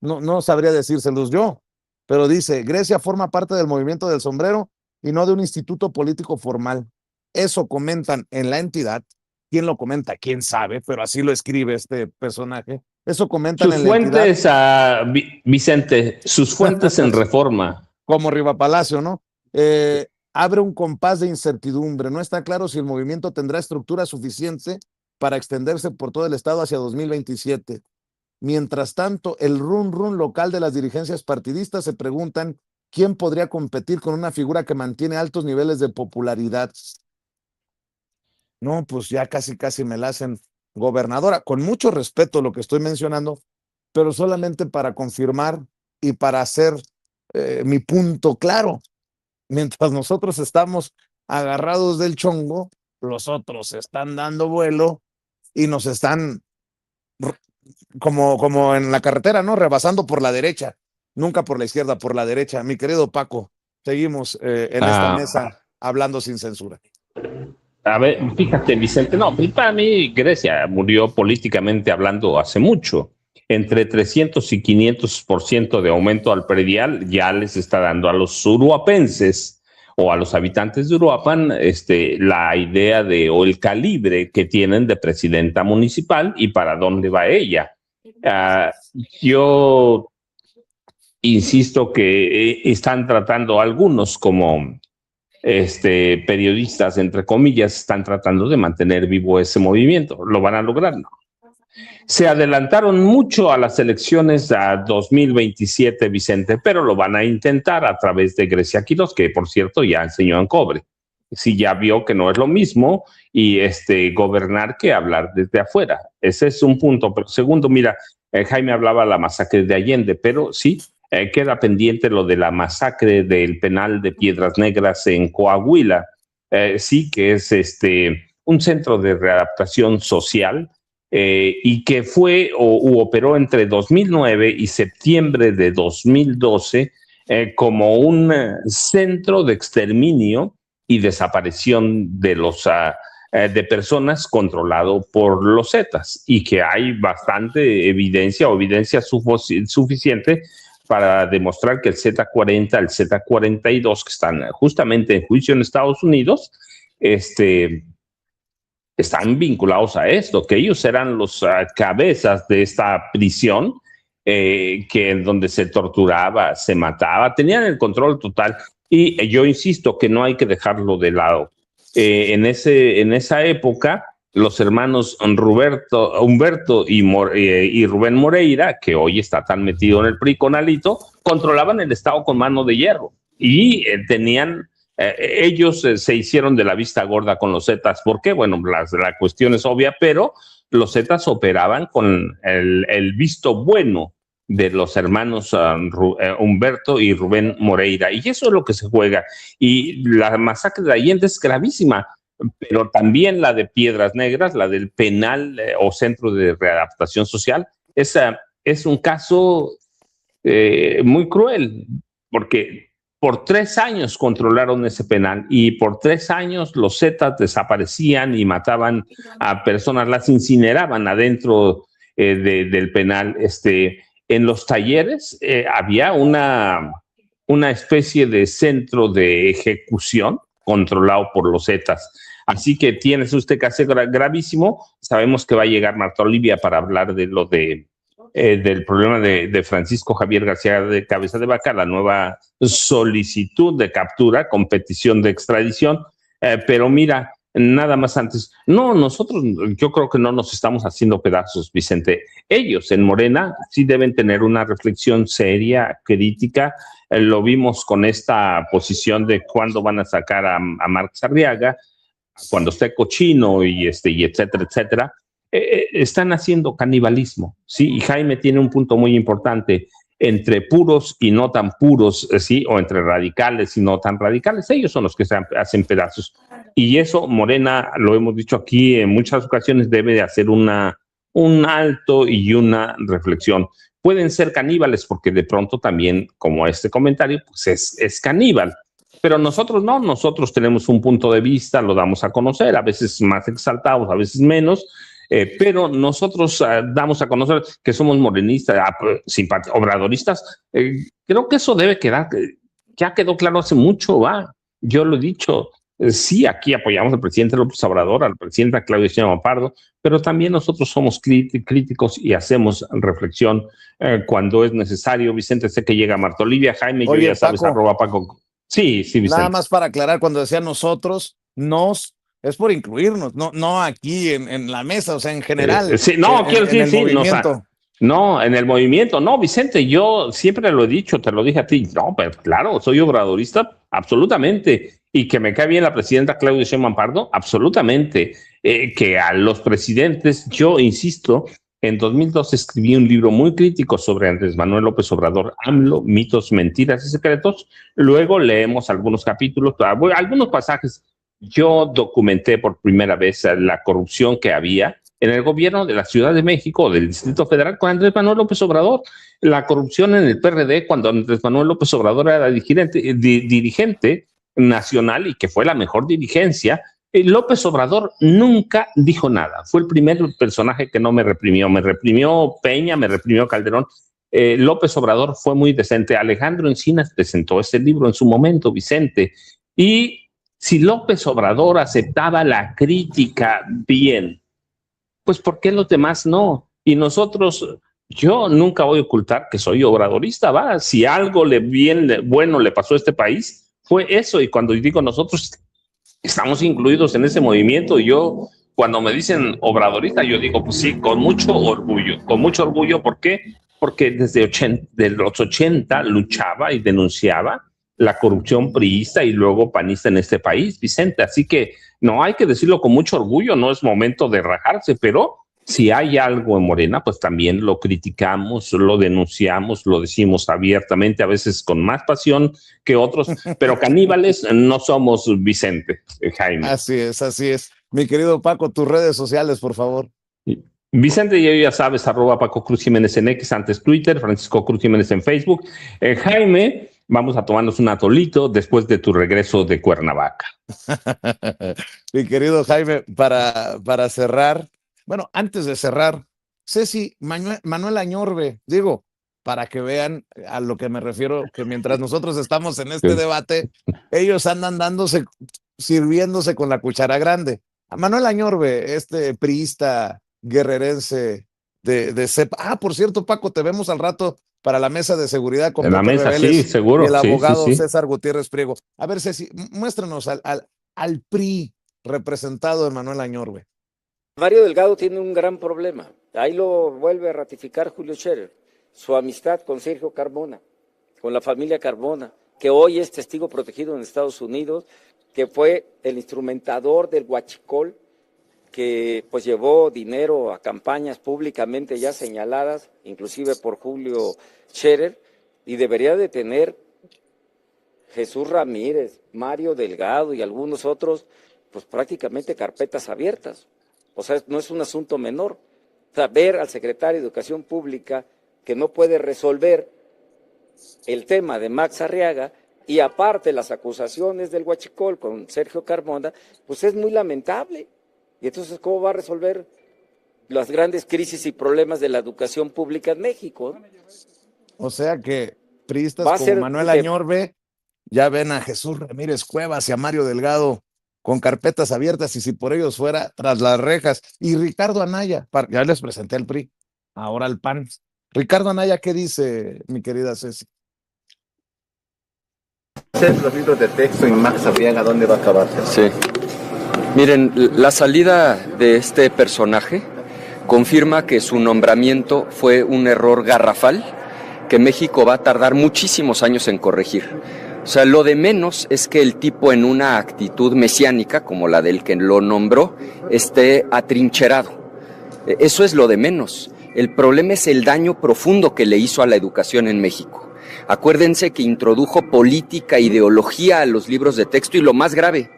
no sabría decírselos yo, pero dice, Grecia forma parte del movimiento del sombrero y no de un instituto político formal. Eso comentan en la entidad. ¿Quién lo comenta? ¿Quién sabe? Pero así lo escribe este personaje. Eso comentan Sus en la entidad. fuentes, Vicente, sus fuentes en Reforma. Como Riva Palacio, ¿no? Abre un compás de incertidumbre. No está claro si el movimiento tendrá estructura suficiente para extenderse por todo el estado hacia 2027. Mientras tanto, el run local de las dirigencias partidistas se preguntan quién podría competir con una figura que mantiene altos niveles de popularidad. No, pues ya casi me la hacen gobernadora. Con mucho respeto lo que estoy mencionando, pero solamente para confirmar y para hacer mi punto claro. Mientras nosotros estamos agarrados del chongo, los otros están dando vuelo y nos están como en la carretera, ¿no? Rebasando por la derecha, nunca por la izquierda, por la derecha. Mi querido Paco, seguimos en esta mesa hablando sin censura. A ver, fíjate, Vicente, no, para mí Grecia murió políticamente hablando hace mucho. Entre 300 y 500% de aumento al predial ya les está dando a los uruapenses o a los habitantes de Uruapan la idea de o el calibre que tienen de presidenta municipal y para dónde va ella. Yo insisto que están tratando algunos como periodistas, entre comillas, están tratando de mantener vivo ese movimiento. ¿Lo van a lograr? No. Se adelantaron mucho a las elecciones a 2027, Vicente, pero lo van a intentar a través de Grecia Quiroz, que por cierto ya enseñó en cobre. Sí, ya vio que no es lo mismo y gobernar que hablar desde afuera. Ese es un punto. Pero segundo, mira, Jaime hablaba de la masacre de Allende, pero sí, queda pendiente lo de la masacre del penal de Piedras Negras en Coahuila. Sí, que es un centro de readaptación social y que fue o operó entre 2009 y septiembre de 2012 como un centro de exterminio y desaparición de de personas controlado por los Zetas, y que hay bastante evidencia o evidencia suficiente para demostrar que el Z40, el Z42, que están justamente en juicio en Estados Unidos, están vinculados a esto, que ellos eran los cabezas de esta prisión, que donde se torturaba, se mataba, tenían el control total. Y yo insisto que no hay que dejarlo de lado. En esa época, los hermanos Humberto y Rubén Moreira, que hoy está tan metido en el PRI con Alito, controlaban el Estado con mano de hierro y tenían... ellos se hicieron de la vista gorda con los Zetas. ¿Por qué? Bueno, la cuestión es obvia, pero los Zetas operaban con el visto bueno de los hermanos Humberto y Rubén Moreira, y eso es lo que se juega. Y la masacre de Allende es gravísima, pero también la de Piedras Negras, la del penal o centro de readaptación social, es un caso muy cruel, porque por 3 años controlaron ese penal y por 3 años los Zetas desaparecían y mataban a personas, las incineraban adentro del penal. En los talleres había una especie de centro de ejecución controlado por los Zetas. Así que tienes usted que hacer gravísimo. Sabemos que va a llegar Marta Olivia para hablar de lo del problema de Francisco Javier García de Cabeza de Vaca, la nueva solicitud de captura con petición de extradición. Pero mira, nada más antes, nosotros yo creo que no nos estamos haciendo pedazos, Vicente. Ellos en Morena sí deben tener una reflexión seria, crítica. Lo vimos con esta posición de cuándo van a sacar a Marx Arriaga, cuando esté Cochino y etcétera, etcétera. Están haciendo canibalismo, ¿sí? Y Jaime tiene un punto muy importante, entre puros y no tan puros, ¿sí? O entre radicales y no tan radicales. Ellos son los que se hacen pedazos. Y eso Morena, lo hemos dicho aquí en muchas ocasiones, debe de hacer un alto y una reflexión. Pueden ser caníbales porque de pronto también, como este comentario, pues es caníbal. Pero nosotros no, nosotros tenemos un punto de vista, lo damos a conocer, a veces más exaltados, a veces menos, pero nosotros damos a conocer que somos morenistas, obradoristas. Creo que eso debe quedar, ya quedó claro hace mucho, yo lo he dicho. Sí, aquí apoyamos al presidente López Obrador, al presidente Claudia Sheinbaum Pardo, pero también nosotros somos críticos y hacemos reflexión cuando es necesario. Vicente, sé que llega Marta Olivia, Jaime, oye, yo ya sabes, Paco, @Paco. Sí, Vicente. Nada más para aclarar, cuando decía nosotros, es por incluirnos, no aquí en la mesa, o sea, en general. Sí, no, quiero decir, sí, no, en el movimiento, no, Vicente, yo siempre lo he dicho, te lo dije a ti, no, pero claro, soy obradorista, absolutamente, y que me cae bien la presidenta Claudia Sheinbaum Pardo, absolutamente, que a los presidentes, yo insisto, en 2012 escribí un libro muy crítico sobre Andrés Manuel López Obrador, AMLO, mitos, mentiras y secretos. Luego leemos algunos capítulos, algunos pasajes. Yo documenté por primera vez la corrupción que había en el gobierno de la Ciudad de México o del Distrito Federal con Andrés Manuel López Obrador. La corrupción en el PRD, cuando Andrés Manuel López Obrador era dirigente nacional y que fue la mejor dirigencia, López Obrador nunca dijo nada. Fue el primer personaje que no me reprimió. Me reprimió Peña, me reprimió Calderón. López Obrador fue muy decente. Alejandro Encinas presentó ese libro en su momento, Vicente. Y si López Obrador aceptaba la crítica bien, pues ¿por qué los demás no? Y nosotros, yo nunca voy a ocultar que soy obradorista, ¿va? Si algo bueno le pasó a este país, fue eso. Y cuando digo nosotros, estamos incluidos en ese movimiento. Y yo, cuando me dicen obradorista, yo digo, pues sí, con mucho orgullo. Con mucho orgullo, ¿por qué? Porque desde los 80 luchaba y denunciaba la corrupción priista y luego panista en este país, Vicente. Así que no hay que decirlo con mucho orgullo, no es momento de rajarse, pero si hay algo en Morena, pues también lo criticamos, lo denunciamos, lo decimos abiertamente, a veces con más pasión que otros, pero caníbales no somos, Vicente, Jaime. Así es, así es. Mi querido Paco, tus redes sociales, por favor. Vicente, ya sabes, @Paco Cruz Jiménez en X, antes Twitter, Francisco Cruz Jiménez en Facebook. Jaime, vamos a tomarnos un atolito después de tu regreso de Cuernavaca. Mi querido Jaime, para cerrar, bueno, antes de cerrar, Ceci, Manuel Añorbe, digo, para que vean a lo que me refiero, que mientras nosotros estamos en este debate, ellos andan sirviéndose con la cuchara grande. A Manuel Añorbe, este priista guerrerense de CEPA. Por cierto, Paco, te vemos al rato para la mesa de seguridad con en la mesa, sí, seguro. Y el abogado sí. César Gutiérrez Priego. A ver, Ceci, muéstranos al PRI representado de Manuel Añorbe. Mario Delgado tiene un gran problema. Ahí lo vuelve a ratificar Julio Scherer. Su amistad con Sergio Carmona, con la familia Carmona, que hoy es testigo protegido en Estados Unidos, que fue el instrumentador del huachicol, que pues llevó dinero a campañas públicamente ya señaladas, inclusive por Julio Scherer, y debería de tener Jesús Ramírez, Mario Delgado y algunos otros, pues prácticamente carpetas abiertas. O sea, no es un asunto menor. O sea, ver al secretario de Educación Pública que no puede resolver el tema de Max Arriaga y aparte las acusaciones del huachicol con Sergio Carmona, pues es muy lamentable. Y entonces, ¿cómo va a resolver las grandes crisis y problemas de la educación pública en México? O sea que priistas como Manuel Añorbe ya ven a Jesús Ramírez Cuevas y a Mario Delgado con carpetas abiertas y si por ellos fuera tras las rejas. Y Ricardo Anaya, ya les presenté al PRI, ahora al PAN. Ricardo Anaya, ¿qué dice, mi querida Ceci? Los libros de texto y Max Arriaga, ¿dónde va a acabar? Sí. Miren, la salida de este personaje confirma que su nombramiento fue un error garrafal que México va a tardar muchísimos años en corregir. O sea, lo de menos es que el tipo en una actitud mesiánica, como la del que lo nombró, esté atrincherado. Eso es lo de menos. El problema es el daño profundo que le hizo a la educación en México. Acuérdense que introdujo política, ideología a los libros de texto y lo más grave,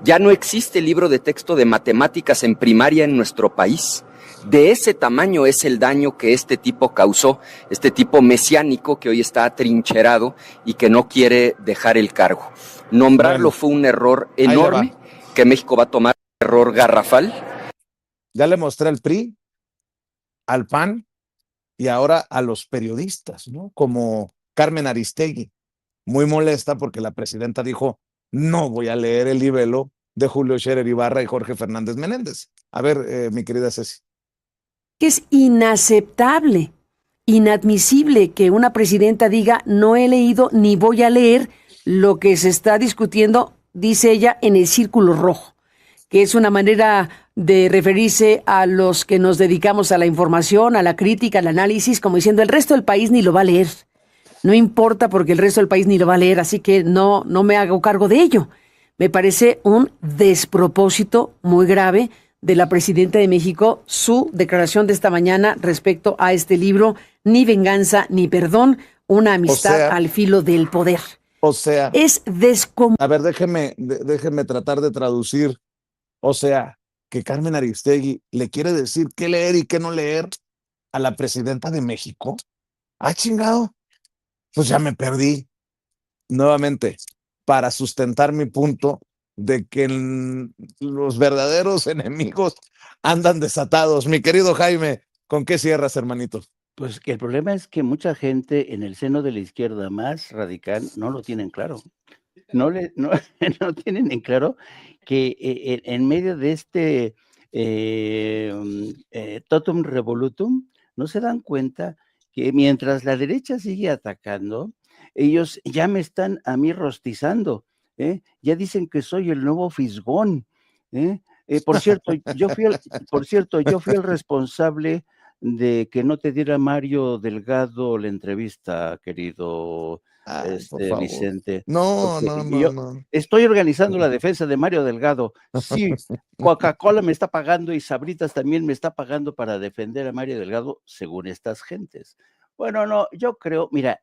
ya no existe libro de texto de matemáticas en primaria en nuestro país. De ese tamaño es el daño que este tipo causó, este tipo mesiánico que hoy está atrincherado y que no quiere dejar el cargo. Nombrarlo fue un error enorme que México va a tomar, un error garrafal. Ya le mostré al PRI, al PAN y ahora a los periodistas, ¿no? Como Carmen Aristegui, muy molesta porque la presidenta dijo: no voy a leer el libelo de Julio Scherer Ibarra y Jorge Fernández Menéndez. A ver, mi querida Ceci. Es inaceptable, inadmisible que una presidenta diga: no he leído ni voy a leer lo que se está discutiendo, dice ella, en el círculo rojo, que es una manera de referirse a los que nos dedicamos a la información, a la crítica, al análisis, como diciendo: el resto del país ni lo va a leer. No importa porque el resto del país ni lo va a leer, así que no me hago cargo de ello. Me parece un despropósito muy grave de la presidenta de México su declaración de esta mañana respecto a este libro, Ni venganza ni perdón, una amistad al filo del poder. O sea, es descomunal. A ver, déjeme tratar de traducir. O sea, que Carmen Aristegui le quiere decir qué leer y qué no leer a la presidenta de México. Ah, chingado. Pues ya me perdí. Nuevamente, para sustentar mi punto de que los verdaderos enemigos andan desatados. Mi querido Jaime, ¿con qué cierras, hermanito? Pues que el problema es que mucha gente en el seno de la izquierda más radical no lo tienen claro. No no tienen en claro que en medio de este totum revolutum, no se dan cuenta que mientras la derecha sigue atacando, ellos ya me están a mí rostizando, ¿eh? Ya dicen que soy el nuevo Fisgón, ¿eh? Por cierto, yo fui el responsable de que no te diera Mario Delgado la entrevista, querido Por favor. Vicente. No, Porque yo no. estoy organizando la defensa de Mario Delgado. Sí, Coca-Cola me está pagando y Sabritas también me está pagando para defender a Mario Delgado, según estas gentes. Bueno, no, yo creo, mira,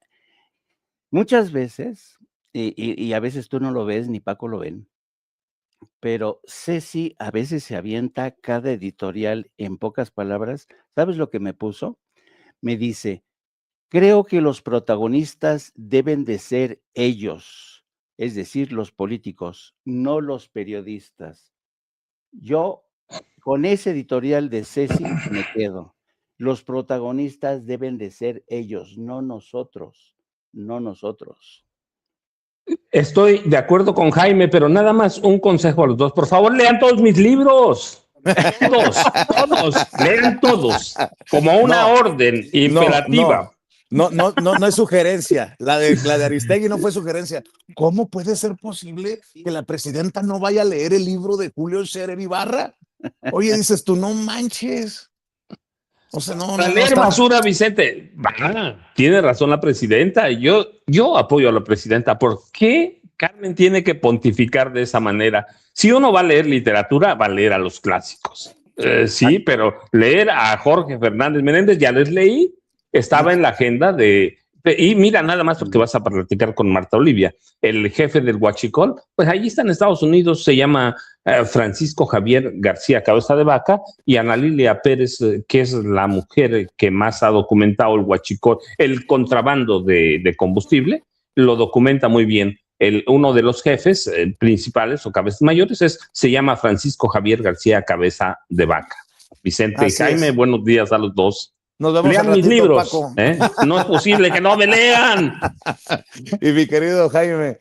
muchas veces, y a veces tú no lo ves, ni Paco lo ven, pero Ceci a veces se avienta cada editorial en pocas palabras. ¿Sabes lo que me puso? Me dice, creo que los protagonistas deben de ser ellos, es decir, los políticos, no los periodistas. Yo con ese editorial de Ceci me quedo. Los protagonistas deben de ser ellos, no nosotros, no nosotros. Estoy de acuerdo con Jaime, pero nada más un consejo a los dos. Por favor, lean todos mis libros. Todos, lean todos, como una orden imperativa. No es sugerencia. La de Aristegui no fue sugerencia. ¿Cómo puede ser posible que la presidenta no vaya a leer el libro de Julio Scherer Ibarra? Oye, dices tú, no manches. O sea, no. Para leer basura, Vicente. Tiene razón la presidenta. Yo apoyo a la presidenta. ¿Por qué Carmen tiene que pontificar de esa manera? Si uno va a leer literatura, va a leer a los clásicos. Sí, pero leer a Jorge Fernández Menéndez, ya les leí. Estaba en la agenda y mira, nada más porque vas a platicar con Marta Olivia, el jefe del Huachicol, pues allí está en Estados Unidos, se llama Francisco Javier García Cabeza de Vaca, y Ana Lilia Pérez, que es la mujer que más ha documentado el Huachicol, el contrabando de combustible, lo documenta muy bien. Uno de los jefes principales o cabezas mayores se llama Francisco Javier García Cabeza de Vaca. Vicente y Jaime, buenos días a los dos. Nos vemos lean mis libros, Paco. No es posible que no me lean. Y mi querido Jaime,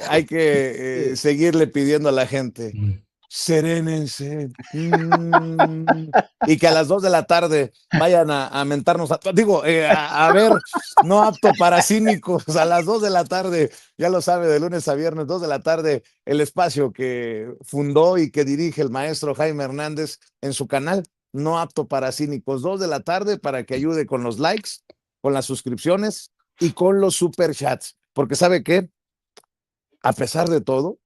hay que seguirle pidiendo a la gente, serénense, y que a las 2 de la tarde vayan a mentarnos, a ver, no apto para cínicos, a las 2 de la tarde, ya lo sabe, de lunes a viernes, 2 de la tarde, el espacio que fundó y que dirige el maestro Jaime Hernández en su canal. No apto para cínicos, 2 de la tarde, para que ayude con los likes, con las suscripciones y con los superchats. Porque ¿sabe qué? A pesar de todo,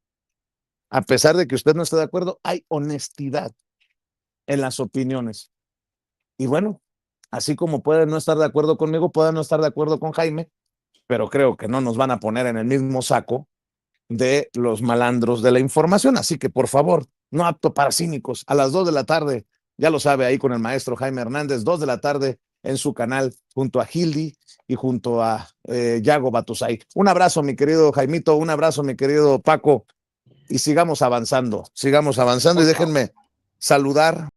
a pesar de que usted no esté de acuerdo, hay honestidad en las opiniones. Y bueno, así como puede no estar de acuerdo conmigo, puede no estar de acuerdo con Jaime, pero creo que no nos van a poner en el mismo saco de los malandros de la información. Así que, por favor, no apto para cínicos, a las 2 de la tarde. Ya lo sabe, ahí con el maestro Jaime Hernández, 2 de la tarde en su canal, junto a Gildy y junto a Yago Batusay. Un abrazo, mi querido Jaimito, un abrazo, mi querido Paco, y sigamos avanzando y déjenme saludar